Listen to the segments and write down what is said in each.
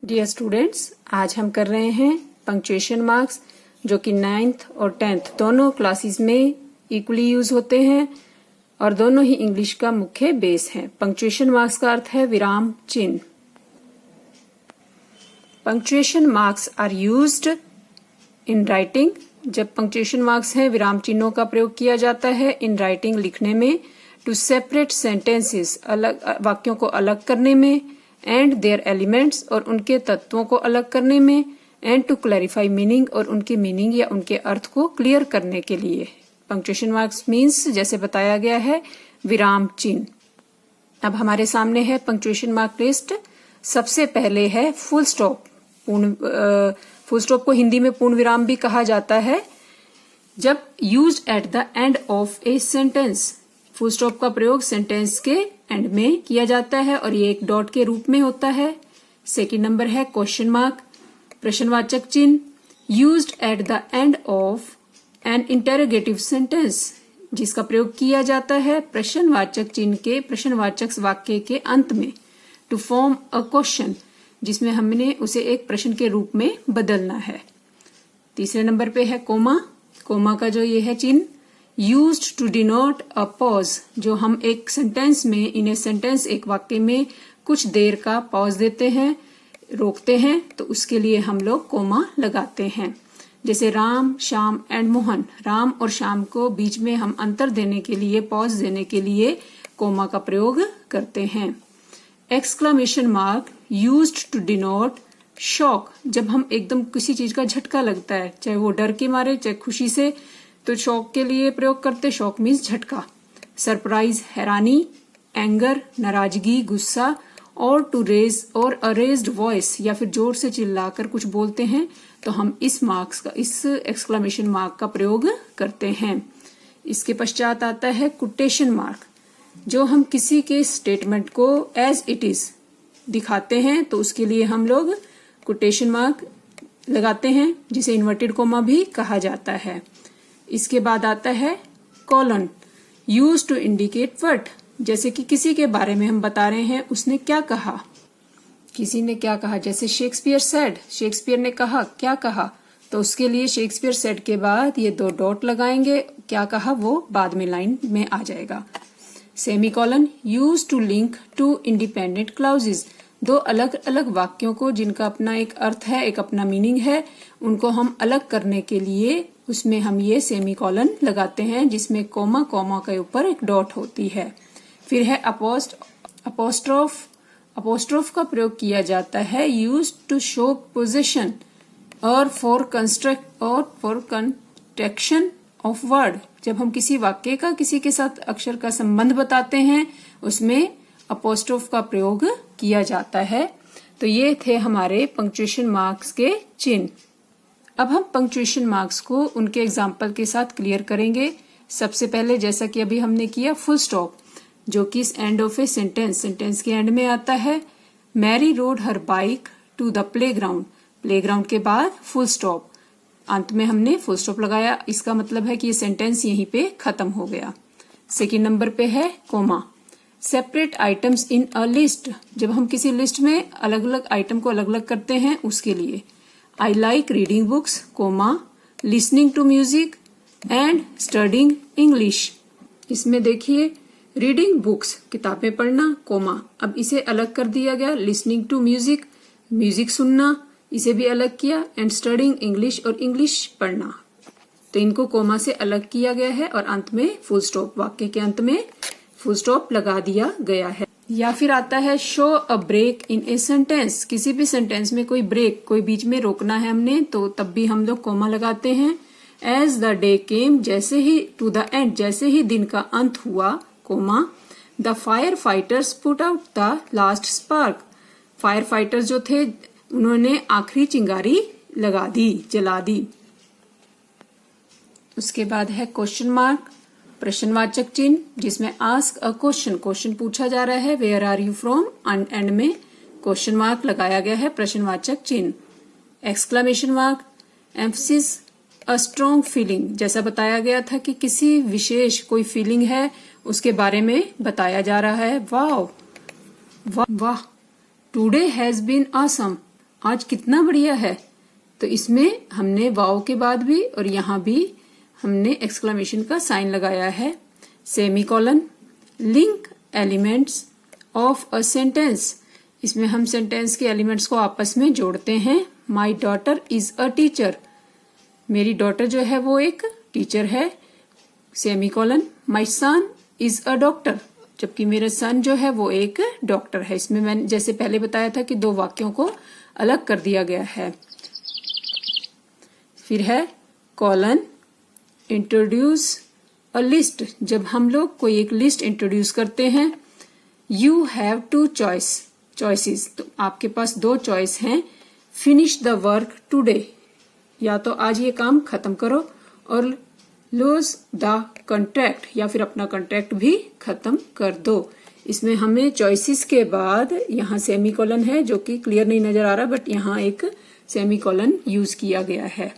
Dear students, आज हम कर रहे हैं पंक्चुएशन मार्क्स, जो कि 9th और 10th दोनों क्लासेस में इक्वली यूज होते हैं और दोनों ही इंग्लिश का मुख्य बेस है। पंक्चुएशन मार्क्स का अर्थ है विराम चिन्ह। Punctuation marks are used in writing. जब पंक्चुएशन मार्क्स है विराम चिन्हों का प्रयोग किया जाता है इन राइटिंग लिखने में, टू सेपरेट सेंटेंसेस अलग वाक्यों को अलग करने में, एंड देयर एलिमेंट्स और उनके तत्वों को अलग करने में, एंड टू क्लैरिफाई मीनिंग और उनके मीनिंग या उनके अर्थ को क्लियर करने के लिए। पंक्चुएशन मार्क्स मीन्स जैसे बताया गया है विराम चिन्ह। अब हमारे सामने है पंक्चुएशन मार्क लिस्ट। सबसे पहले है फुल स्टॉप। फुल स्टॉप को हिंदी में पूर्ण विराम भी कहा जाता है। जब used at the end of a sentence, full stop का प्रयोग सेंटेंस के एंड में किया जाता है और ये एक डॉट के रूप में होता है। सेकंड नंबर है क्वेश्चन मार्क, प्रश्नवाचक चिन्ह, used at the end of an interrogative sentence, जिसका प्रयोग किया जाता है प्रश्नवाचक चिन्ह के प्रश्नवाचक वाक्य के अंत में, टू फॉर्म अ क्वेश्चन, जिसमें हमने उसे एक प्रश्न के रूप में बदलना है। तीसरे नंबर पे है कोमा। कोमा का जो ये है चिन्ह, used to denote a pause, जो हम एक सेंटेंस में, इन ए सेंटेंस एक वाक्य में कुछ देर का पॉज देते हैं, रोकते हैं, तो उसके लिए हम लोग कोमा लगाते हैं। जैसे राम, श्याम एंड मोहन, राम और श्याम को बीच में हम अंतर देने के लिए, पॉज देने के लिए कोमा का प्रयोग करते हैं। Exclamation mark, used to denote shock, जब हम एकदम किसी चीज का झटका लगता है, चाहे वो डर के मारे चाहे खुशी से, तो शॉक के लिए प्रयोग करते। शॉक मीन्स झटका। सरप्राइज हैरानी, एंगर नाराजगी गुस्सा, और टू रेज और अ रेज्ड वॉइस, या फिर जोर से चिल्लाकर कुछ बोलते हैं, तो हम इस एक्सक्लेमेशन मार्क का प्रयोग करते हैं। इसके पश्चात आता है कोटेशन मार्क, जो हम किसी के स्टेटमेंट को एज इट इज दिखाते हैं, तो उसके लिए हम लोग कोटेशन मार्क लगाते हैं, जिसे इन्वर्टेड कोमा भी कहा जाता है। इसके बाद आता है colon, use to indicate what, जैसे कि किसी के बारे में हम बता रहे हैं उसने क्या कहा, किसी ने क्या कहा, जैसे शेक्सपियर सेड, शेक्सपियर ने कहा, क्या कहा, तो उसके लिए शेक्सपियर सेड के बाद ये दो डॉट लगाएंगे, क्या कहा वो बाद में लाइन में आ जाएगा। Semicolon, use to link two independent clauses, दो अलग अलग वाक्यों को जिनका अपना एक अर्थ है, एक अपना मीनिंग है, उनको हम अलग करने के लिए उसमें हम ये सेमीकोलन लगाते हैं, जिसमें कोमा कोमा के ऊपर एक डॉट होती है। फिर है अपोस्ट्रोफ। अपोस्ट्रोफ का प्रयोग किया जाता है यूज टू शो पोजीशन और फॉर कंस्ट्रक्शन ऑफ वर्ड, जब हम किसी वाक्य का किसी के साथ अक्षर का संबंध बताते हैं उसमें अपोस्ट्रोफ का प्रयोग किया जाता है। तो ये थे हमारे पंक्चुएशन मार्क्स के चिन्ह। अब हम पंक्चुएशन मार्क्स को उनके एग्जाम्पल के साथ क्लियर करेंगे। सबसे पहले जैसा कि अभी हमने किया फुल स्टॉप, जो कि end of a sentence, sentence के एंड में आता है। Mary rode her bike to the playground, playground के बाद फुल स्टॉप, अंत में हमने फुल स्टॉप लगाया, इसका मतलब है कि ये सेंटेंस यहीं पे खत्म हो गया। सेकेंड नंबर पे है comma. Separate items in a list, जब हम किसी लिस्ट में अलग अलग आइटम को अलग अलग करते हैं उसके लिए। I like reading books, comma, listening to music and studying English. इसमें देखिए रीडिंग बुक्स, किताबें पढ़ना, कोमा, अब इसे अलग कर दिया गया। लिसनिंग टू म्यूजिक, म्यूजिक सुनना, इसे भी अलग किया। एंड स्टडिंग इंग्लिश, और इंग्लिश पढ़ना, तो इनको कोमा से अलग किया गया है और अंत में फुल स्टॉप, वाक्य के अंत में फुल स्टॉप लगा दिया गया है। या फिर आता है show a break in a sentence, किसी भी सेंटेंस में कोई ब्रेक, कोई बीच में रोकना है हमने, तो तब भी हम लोग कोमा लगाते हैं। एज द डे केम, जैसे ही, टू द एंड, जैसे ही दिन का अंत हुआ, comma. The fire fighters put out the last spark, fire fighters जो थे उन्होंने आखिरी चिंगारी लगा दी, जला दी। उसके बाद है क्वेश्चन मार्क, प्रश्नवाचक चिन्ह, जिसमें आस्क अ क्वेश्चन, क्वेश्चन पूछा जा रहा है, where are you from, end में क्वेश्चन मार्क लगाया गया है, प्रश्नवाचक चिन्ह। Exclamation mark, emphasis a strong feeling, जैसा बताया गया था कि किसी विशेष कोई फीलिंग है उसके बारे में बताया जा रहा है। वाह वाह, टुडे हैज बीन ऑसम, आज कितना बढ़िया है। तो इसमें हमने वाव के बाद भी और यहाँ भी हमने एक्सक्लेमेशन का साइन लगाया है। Semicolon, link elements of a sentence, इसमें हम सेंटेंस के एलिमेंट्स को आपस में जोड़ते हैं। My daughter is a teacher, मेरी डॉटर जो है वो एक टीचर है। Semicolon, my son is a doctor, जबकि मेरा सन जो है वो एक डॉक्टर है। इसमें मैंने जैसे पहले बताया था कि दो वाक्यों को अलग कर दिया गया है। फिर है कॉलन, इंट्रोड्यूस अ लिस्ट, जब हम लोग कोई एक लिस्ट इंट्रोड्यूस करते हैं। यू हैव टू चॉइसेस, तो आपके पास दो चॉइस हैं। फिनिश द वर्क टुडे, या तो आज ये काम खत्म करो, और लूज द कॉन्ट्रैक्ट, या फिर अपना कॉन्ट्रैक्ट भी खत्म कर दो। इसमें हमें चॉइसेस के बाद यहाँ सेमीकोलन है जो कि क्लियर नहीं नजर आ रहा, बट यहाँ एक सेमीकोलन यूज किया गया है।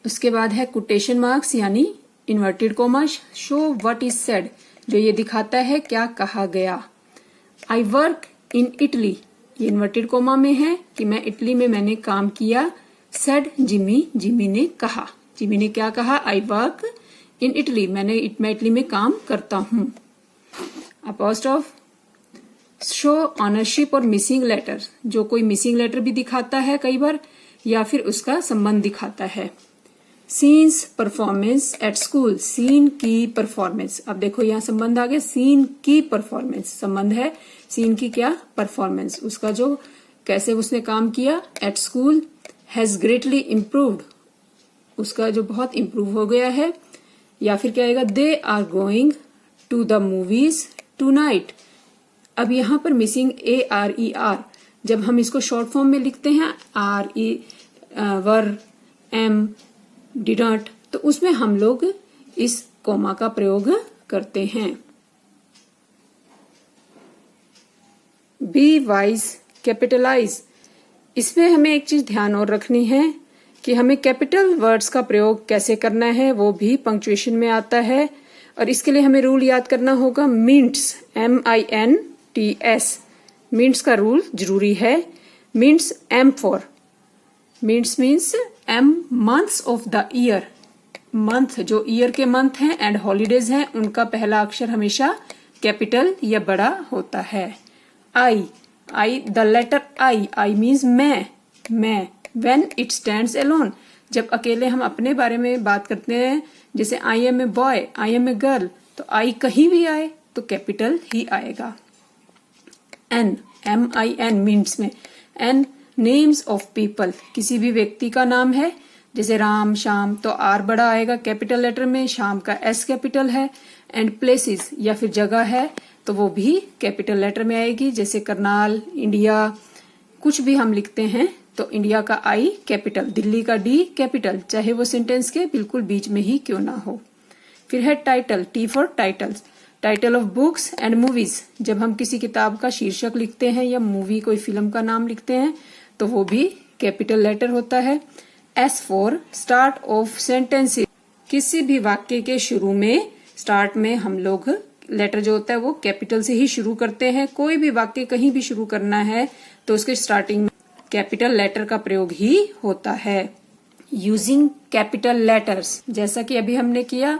उसके बाद है कोटेशन मार्क्स यानी inverted commas. Show what is said, जो ये दिखाता है क्या कहा गया। आई वर्क इन इटली, ये इन्वर्टेड कॉमा में है कि मैं इटली में मैंने काम किया। सेड जिमी, जिमी ने कहा, जिमी ने क्या कहा, आई वर्क इन इटली, मैं इटली में काम करता हूँ। अपोस्ट्रोफ, शो ऑनरशिप और मिसिंग लेटर, जो कोई मिसिंग लेटर भी दिखाता है कई बार, या फिर उसका संबंध दिखाता है। Sean's performance at school, Sean की परफॉर्मेंस, अब देखो यहाँ संबंध आ गया, सीन की परफॉर्मेंस, संबंध है सीन की क्या, परफॉर्मेंस, उसका जो कैसे उसने काम किया। At school has greatly improved, उसका जो बहुत इम्प्रूव हो गया है। या फिर क्या आएगा, they are going to the movies tonight. अब यहाँ पर मिसिंग ARER, जब हम इसको शॉर्ट फॉर्म में लिखते हैं RE वर एम डिडंट, तो उसमें हम लोग इस कोमा का प्रयोग करते हैं। बी वाइज कैपिटलाइज, इसमें हमें एक चीज ध्यान और रखनी है कि हमें कैपिटल वर्ड्स का प्रयोग कैसे करना है, वो भी पंक्चुएशन में आता है। और इसके लिए हमें रूल याद करना होगा। मिंट्स, MINTS, मिंट्स का रूल जरूरी है। Mints M for, mints means M months of the year, month जो ईयर के मंथ हैं एंड हॉलीडेज हैं, उनका पहला अक्षर हमेशा कैपिटल या बड़ा होता है। I, the letter I means मैं। When it stands alone, जब अकेले हम अपने बारे में बात करते हैं, जैसे I am a boy, I am a girl, तो I कहीं भी आए तो कैपिटल ही आएगा। N, MIN मीन्स में N, नेम्स ऑफ पीपल, किसी भी व्यक्ति का नाम है, जैसे राम, श्याम, तो R बड़ा आएगा कैपिटल लेटर में, श्याम का S कैपिटल है। एंड प्लेसेस या फिर जगह है तो वो भी कैपिटल लेटर में आएगी, जैसे करनाल, इंडिया, कुछ भी हम लिखते हैं तो इंडिया का I कैपिटल, दिल्ली का D कैपिटल, चाहे वो सेंटेंस के बिल्कुल बीच में ही क्यों ना हो। फिर है title, T for titles, title of books and movies, जब हम किसी किताब का शीर्षक लिखते हैं या मूवी कोई फिल्म का नाम लिखते हैं तो वो भी कैपिटल लेटर होता है। S for start of sentences, किसी भी वाक्य के शुरू में, स्टार्ट में हम लोग लेटर जो होता है वो कैपिटल से ही शुरू करते हैं। कोई भी वाक्य कहीं भी शुरू करना है तो उसके स्टार्टिंग में कैपिटल लेटर का प्रयोग ही होता है। यूजिंग कैपिटल लेटर्स, जैसा कि अभी हमने किया।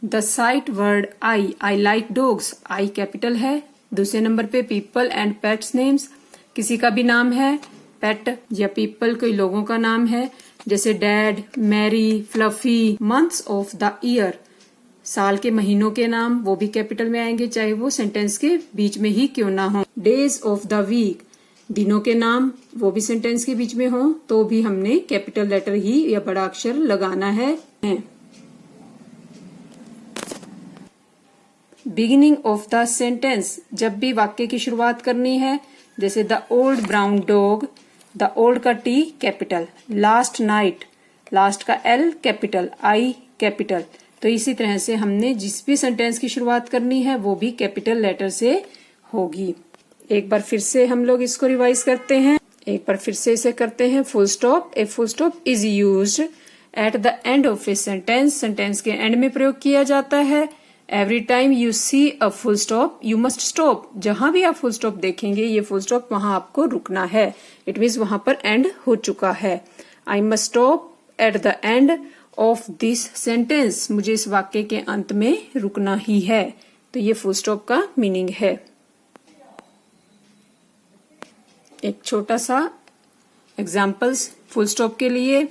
The site word I like dogs, I capital है। दूसरे नंबर पे पीपल एंड पेट्स नेम्स, किसी का भी नाम है, पेट या पीपल कोई लोगों का नाम है, जैसे dad, Mary, Fluffy. Months of the year, साल के महीनों के नाम, वो भी कैपिटल में आएंगे, चाहे वो सेंटेंस के बीच में ही क्यों ना हो। डेज ऑफ द वीक, दिनों के नाम, वो भी सेंटेंस के बीच में हो तो भी हमने कैपिटल लेटर ही या बड़ा अक्षर लगाना है। बिगिनिंग ऑफ द सेंटेंस, जब भी वाक्य की शुरुआत करनी है, जैसे the old brown dog, the old का T capital, last night, last का L कैपिटल, I कैपिटल। तो इसी तरह से हमने जिस भी सेंटेंस की शुरुआत करनी है वो भी कैपिटल लेटर से होगी। एक बार फिर से हम लोग इसको रिवाइज करते हैं, एक बार फिर से इसे करते हैं। Full stop, a full stop is used at the end of a sentence, sentence के एंड में प्रयोग किया जाता है। Every time you see a full stop you must stop. जहां भी आप फुल स्टॉप देखेंगे ये फुल स्टॉप वहां आपको रुकना है। इट मीन्स वहां पर एंड हो चुका है। I must stop at the end of this sentence. मुझे इस वाक्य के अंत में रुकना ही है। तो ये फुल स्टॉप का मीनिंग है। एक छोटा सा एग्जाम्पल्स फुल स्टॉप के लिए।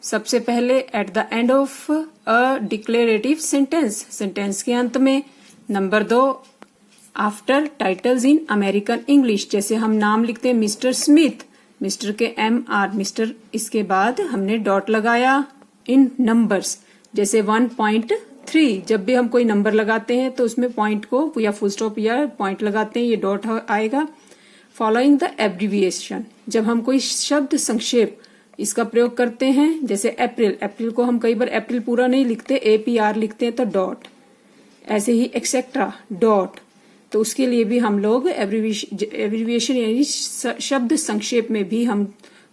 सबसे पहले eight the end of a declarative sentence, sentence के अंत में। Number 2 after titles in American English, जैसे हम नाम लिखते हैं मिस्टर स्मिथ, मिस्टर के MR मिस्टर, इसके बाद हमने डॉट लगाया। इन नंबर्स जैसे 1.3, जब भी हम कोई नंबर लगाते हैं तो उसमें पॉइंट को या फुल स्टॉप या पॉइंट लगाते हैं, ये डॉट आएगा। फॉलोइंग द एब्रीविएशन, जब हम कोई शब्द संक्षेप इसका प्रयोग करते हैं, जैसे अप्रैल, अप्रैल को हम कई बार अप्रैल पूरा नहीं लिखते, APR लिखते हैं तो डॉट, ऐसे ही एक्सेट्रा डॉट। तो उसके लिए भी हम लोग एब्रीविएशन यानी शब्द संक्षेप में भी हम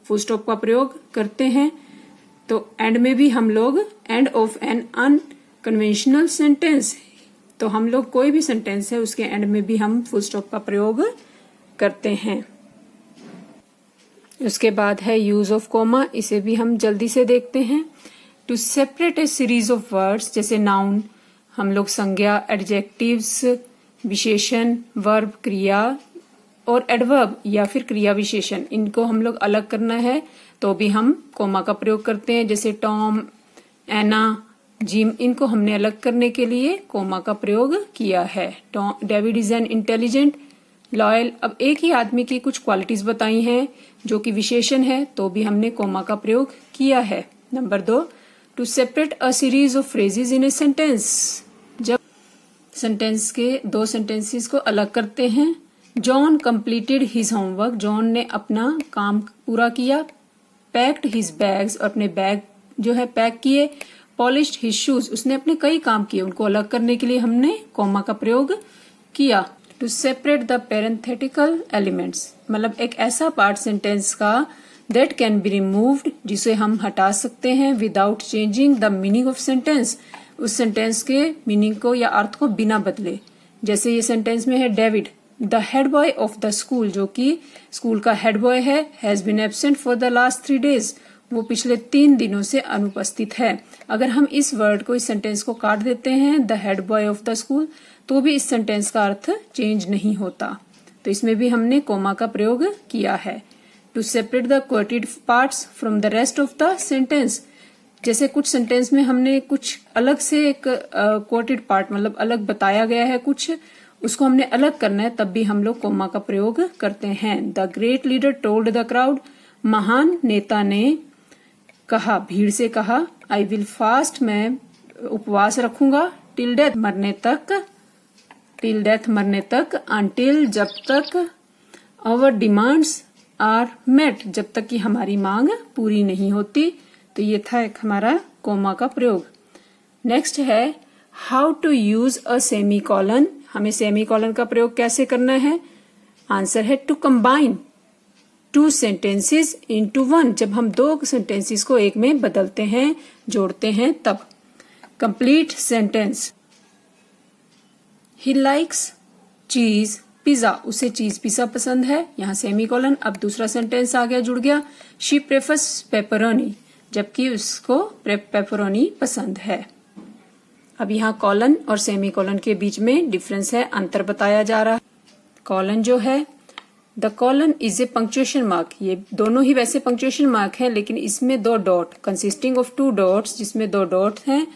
फुल स्टॉप का प्रयोग करते हैं। तो एंड में भी हम लोग end of an unconventional sentence, तो हम लोग कोई भी सेंटेंस है उसके एंड में भी हम फुल स्टॉप का प्रयोग करते हैं। उसके बाद है यूज ऑफ कॉमा, इसे भी हम जल्दी से देखते हैं। To separate a series of words, जैसे नाउन हम लोग संज्ञा, एडजेक्टिव्स विशेषण, वर्ब क्रिया और एडवर्ब या फिर क्रिया विशेषण, इनको हम लोग अलग करना है तो भी हम कॉमा का प्रयोग करते हैं। जैसे टॉम, एना, जिम, इनको हमने अलग करने के लिए कॉमा का प्रयोग किया है। David is an intelligent, loyal. अब एक ही आदमी की कुछ क्वालिटीज बताई हैं जो कि विशेषण है तो भी हमने कॉमा का प्रयोग किया है। Number 2 to separate a series of phrases in a sentence, जब सेंटेंस के 2 सेंटेंसेस को अलग करते हैं। John completed his homework, John ने अपना काम पूरा किया। पैक्ड हिज बैग्स, और अपने बैग जो है पैक किए। पॉलिश्ड हिज शूज, उसने अपने कई काम किए, उनको अलग करने के लिए हमने कॉमा का प्रयोग किया। टू सेपरेट द पेरेंथेटिकल एलिमेंट्स, मतलब एक ऐसा पार्ट सेंटेंस का दैट कैन बी रिमूव्ड, जिसे हम हटा सकते हैं without changing the meaning of sentence, उस सेंटेंस के मीनिंग को या अर्थ को बिना बदले। जैसे ये सेंटेंस में है David the head boy of the school, जो कि स्कूल का हेड बॉय है, has been absent for the last 3 days, वो पिछले 3 दिनों से अनुपस्थित है। अगर हम इस वर्ड को, इस सेंटेंस को काट देते हैं the head boy of the school, तो भी इस सेंटेंस का अर्थ चेंज नहीं होता। तो इसमें भी हमने कोमा का प्रयोग किया है। To separate the quoted parts from the rest of the sentence, जैसे कुछ सेंटेंस में हमने कुछ अलग से एक क्वोटेड पार्ट मतलब अलग बताया गया है कुछ, उसको हमने अलग करना है, तब भी हम लोग कोमा का प्रयोग करते हैं। The great leader told the crowd, महान नेता ने कहा, भीड़ से कहा, आई विल फास्ट, मैं उपवास रखूंगा, टिल डेथ, मरने तक, टिल डेथ मरने तक, अनटिल जब तक, आवर डिमांड्स आर मेट, जब तक कि हमारी मांग पूरी नहीं होती। तो ये था एक हमारा कोमा का प्रयोग। नेक्स्ट है how to use a semi colon, हमें सेमी कॉलन का प्रयोग कैसे करना है। आंसर है टू कंबाइन 2 sentences into 1, जब हम 2 सेंटेंसेस को एक में बदलते हैं, जोड़ते हैं तब। कंप्लीट सेंटेंस, ही लाइक्स चीज पिज्जा, उसे चीज पिज्जा पसंद है, यहाँ सेमी कॉलन। अब दूसरा सेंटेंस आ गया, जुड़ गया, शी प्रेफर्स पेपरोनी, जबकि उसको पेपरोनी पसंद है। अब यहाँ कॉलन और सेमी कॉलन के बीच में डिफरेंस है, अंतर बताया जा रहा है। कॉलन जो है, the colon is a punctuation mark, ये दोनों ही वैसे पंक्चुएशन मार्क है, लेकिन इसमें 2 डॉट कंसिस्टिंग ऑफ 2 डॉट्स, जिसमें 2 डॉट हैं,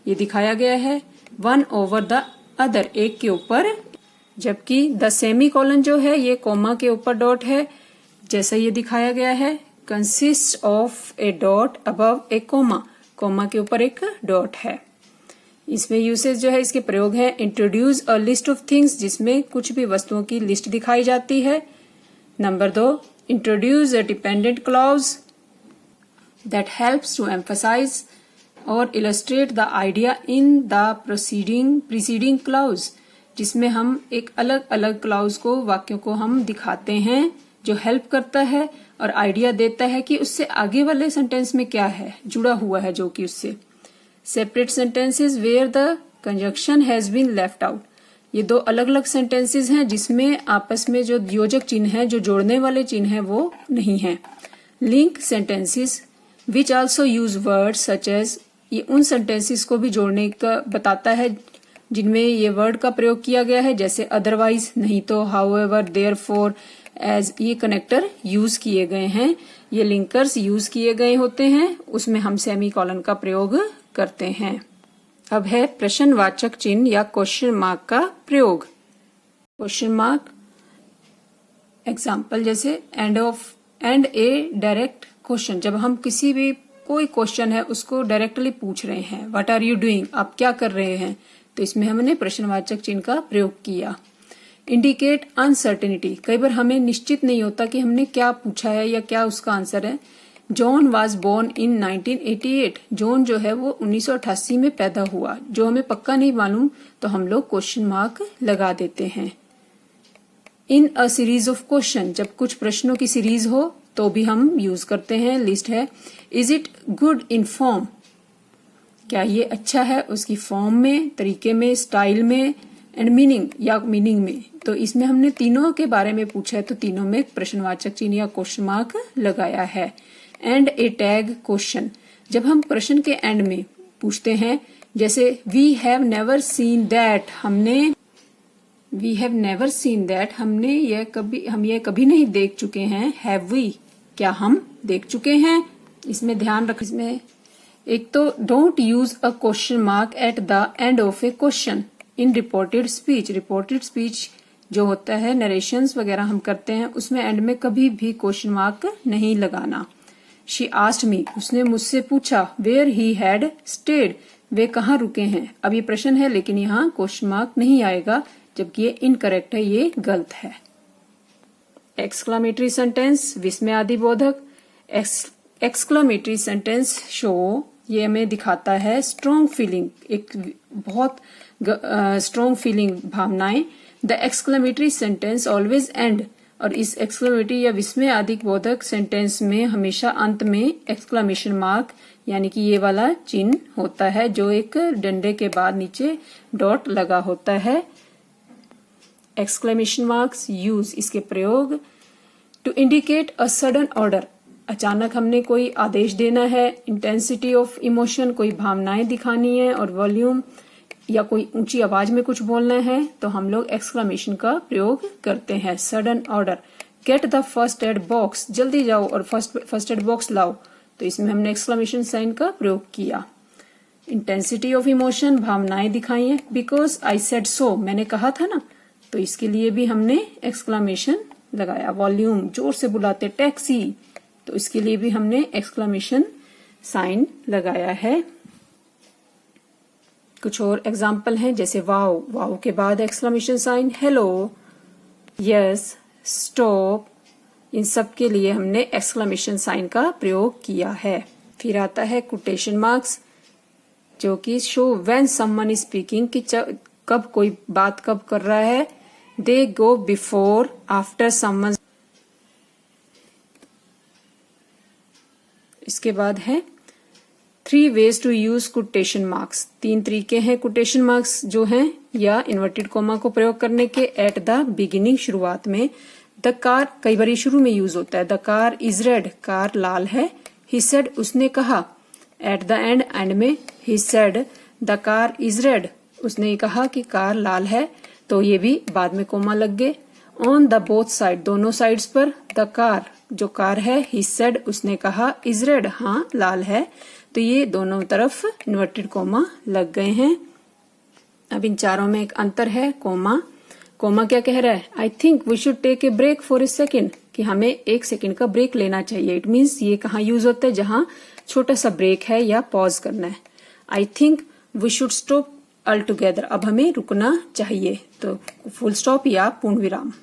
ये दिखाया गया है, 1 over द अदर, एक के ऊपर, जबकि द सेमी कॉलन जो है ये कोमा के ऊपर डॉट है, जैसा ये दिखाया गया है, consist of a dot above a comma, comma के ऊपर एक डॉट है। इसमें यूसेज जो है, इसके प्रयोग है, introduce a list of things, जिसमें कुछ भी वस्तुओं की लिस्ट दिखाई जाती है। Number 2, introduce a dependent clause that helps to emphasise और illustrate the idea in the preceding clause, जिसमें हम एक अलग अलग क्लॉज को, वाक्यों को हम दिखाते हैं, जो हेल्प करता है और आइडिया देता है कि उससे आगे वाले सेंटेंस में क्या है, जुड़ा हुआ है जो कि उससे। Separate sentences where the conjunction has been left out. ये दो अलग अलग सेंटेंसेस हैं जिसमें आपस में जो योजक चिन्ह है, जो जोड़ने वाले चिन्ह है, वो नहीं है। Link sentences which also use word such as, ये उन सेंटेंसेस को भी जोड़ने का बताता है जिनमें ये वर्ड का प्रयोग किया गया है, जैसे अदरवाइज, नहीं तो, हाउएवर, देयरफॉर, एज, ये कनेक्टर यूज किए गए हैं, ये लिंकर्स यूज किए गए होते हैं, उसमें हम सेमीकोलन का प्रयोग करते हैं। अब है प्रश्नवाचक चिन्ह या क्वेश्चन मार्क का प्रयोग। क्वेश्चन मार्क एग्जाम्पल जैसे एंड ए डायरेक्ट क्वेश्चन, जब हम किसी भी कोई क्वेश्चन है उसको डायरेक्टली पूछ रहे हैं, व्हाट आर यू डूइंग, आप क्या कर रहे हैं, तो इसमें हमने प्रश्नवाचक चिन्ह का प्रयोग किया। इंडिकेट अनसर्टेनिटी, कई बार हमें निश्चित नहीं होता कि हमने क्या पूछा है या क्या उसका आंसर है। John was born in 1988, John जो है वो 1988 में पैदा हुआ, जो हमें पक्का नहीं मालूम तो हम लोग क्वेश्चन मार्क लगा देते हैं। इन अ सीरीज ऑफ क्वेश्चन, जब कुछ प्रश्नों की सीरीज हो तो भी हम यूज करते हैं। लिस्ट है is it good in form, क्या ये अच्छा है उसकी फॉर्म में, तरीके में, स्टाइल में, एंड मीनिंग या मीनिंग में। तो इसमें हमने तीनों के बारे में पूछा है तो तीनों में प्रश्नवाचक चिन्ह या क्वेश्चन मार्क लगाया है। एंड ए टैग क्वेश्चन, जब हम प्रश्न के एंड में पूछते हैं, जैसे we have never seen that, हमने ये कभी नहीं देख चुके हैं। हैव वी, क्या हम देख चुके हैं। इसमें ध्यान रख, इसमें एक तो don't use a question mark eight the end of A question in reported speech. Reported speech जो होता है, नरेशंस वगैरह हम करते हैं, उसमें एंड में कभी भी क्वेश्चन मार्क नहीं लगाना। शी आस्क्ड मी, उसने मुझसे पूछा, वेयर ही हैड स्टेड, वे कहाँ रुके हैं। अब ये प्रश्न है लेकिन यहाँ क्वेश्चन मार्क नहीं आएगा, जबकि ये इनकरेक्ट है, ये गलत है। एक्सक्लामेटरी सेंटेंस, विस्मयादिबोधक। एक्सक्लामेटरी सेंटेंस शो, ये हमें दिखाता है स्ट्रॉन्ग फीलिंग, एक बहुत स्ट्रॉन्ग फीलिंग, भावनाएं। The exclamatory sentence always end, और इस एक्सक्लेमेटरी या विस्मयादिबोधक सेंटेंस में हमेशा अंत में एक्सक्लेमेशन मार्क यानी कि ये वाला चिन्ह होता है, जो एक डंडे के बाद नीचे डॉट लगा होता है। एक्सक्लेमेशन मार्क्स यूज, इसके प्रयोग to indicate a sudden order, अचानक हमने कोई आदेश देना है। इंटेंसिटी ऑफ इमोशन, कोई भावनाएं दिखानी है। और वॉल्यूम या कोई ऊंची आवाज में कुछ बोलना है तो हम लोग एक्सक्लेमेशन का प्रयोग करते हैं। Sudden order, get the first aid box, जल्दी जाओ और फर्स्ट एड बॉक्स लाओ, तो इसमें हमने एक्सक्लेमेशन साइन का प्रयोग किया। इंटेंसिटी ऑफ इमोशन, भावनाएं दिखाई है। बिकॉज आई सेड सो, मैंने कहा था ना, तो इसके लिए भी हमने एक्सक्लेमेशन लगाया। वॉल्यूम, जोर से बुलाते, टैक्सी, तो इसके लिए भी हमने एक्सक्लेमेशन साइन लगाया है। कुछ और एग्जाम्पल हैं, जैसे वाओ, वाओ के बाद exclamation sign, hello, yes, stop, इन सब के लिए हमने एक्सक्लेमेशन साइन का प्रयोग किया है। फिर आता है कोटेशन मार्क्स, जो कि show when someone is speaking, कि कब कोई बात कब कर रहा है। They go before, after someone. इसके बाद है 3 ways to use quotation marks, 3 तरीके हैं कोटेशन मार्क्स जो हैं या इन्वर्टेड कोमा को प्रयोग करने के। एट द बिगिनिंग, शुरुआत में। द कार, कई बार शुरू में यूज होता है। The car is red, car लाल है। ही सेड, उसने कहा। एट द एंड, एंड में। He said the car is red, उसने कहा कि कार लाल है, तो ये भी बाद में कोमा लग गए। ऑन द बोथ साइड, दोनों साइड्स पर। द कार, जो कार है, ही सेड, उसने कहा, इज रेड, हाँ लाल है, तो ये दोनों तरफ इन्वर्टेड कोमा लग गए हैं। अब इन चारों में एक अंतर है, कोमा। कोमा क्या कह रहा है, I think we should take a break for a second, कि हमें 1 सेकेंड का ब्रेक लेना चाहिए। इट मीन्स ये कहाँ यूज होता है, जहां छोटा सा ब्रेक है या पॉज करना है। I think we should stop all together, अब हमें रुकना चाहिए, तो फुल स्टॉप या पूर्ण विराम।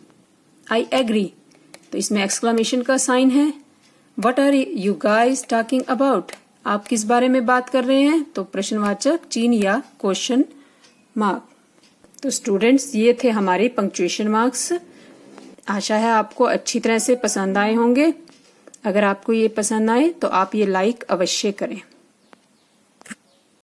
आई एग्री, तो इसमें एक्सक्लेमेशन का साइन है। What are you guys talking about, आप किस बारे में बात कर रहे हैं, तो प्रश्नवाचक चिन्ह या क्वेश्चन मार्क। तो स्टूडेंट्स, ये थे हमारे पंक्चुएशन मार्क्स। आशा है आपको अच्छी तरह से पसंद आए होंगे। अगर आपको ये पसंद आए तो आप ये लाइक अवश्य करें।